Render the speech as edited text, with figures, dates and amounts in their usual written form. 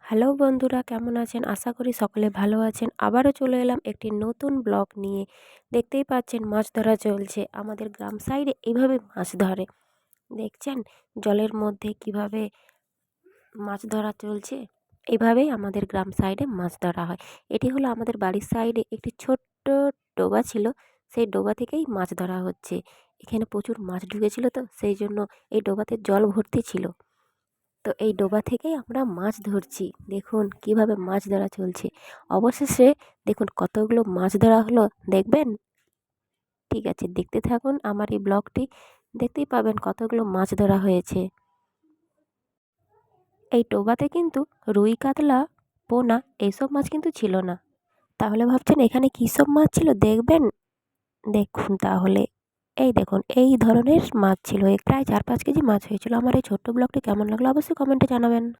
Hello বন্ধুরা, কেমন আছেন? আশা করি সকলে ভালো আছেন। আবারও চলে এলাম একটি নতুন ব্লগ নিয়ে। দেখতেই পাচ্ছেন মাছ ধরা চলছে। আমাদের গ্রাম সাইডে এভাবে মাছ ধরে। দেখছেন জলের মধ্যে কিভাবে মাছ ধরা চলছে? এভাবেই আমাদের গ্রাম সাইডে মাছ ধরা হয়। এটি হলো আমাদের বাড়ির সাইডে একটি ছোট্ট ডোবা ছিল। সেই ডোবা থেকেই মাছ ধরা হচ্ছে। এখানে প্রচুর মাছ ঢুকেছিল, তো সেই জন্য এই ডোবাতে জল ভর্তি ছিল। তো এই ডোবা থেকেই আমরা মাছ ধরছি। দেখুন কিভাবে মাছ ধরা চলছে। অবশেষে দেখুন কতগুলো মাছ ধরা হলো, দেখবেন? ঠিক আছে, দেখতে থাকুন আমার এই ব্লগটি। দেখতেই পাবেন কতগুলো মাছ ধরা হয়েছে। এই ডোবাতে কিন্তু রুই, কাতলা, পোনা এইসব মাছ কিন্তু ছিল না। তাহলে ভাবছেন এখানে কী সব মাছ ছিল, দেখবেন? দেখুন তাহলে। এই দেখুন এই ধরনের মাছ ছিল। প্রায় 4-5 কেজি মাছ হয়েছিল। আমার এই ছোট্ট ব্লগটি কেমন লাগলো অবশ্যই কমেন্টে জানাবেন।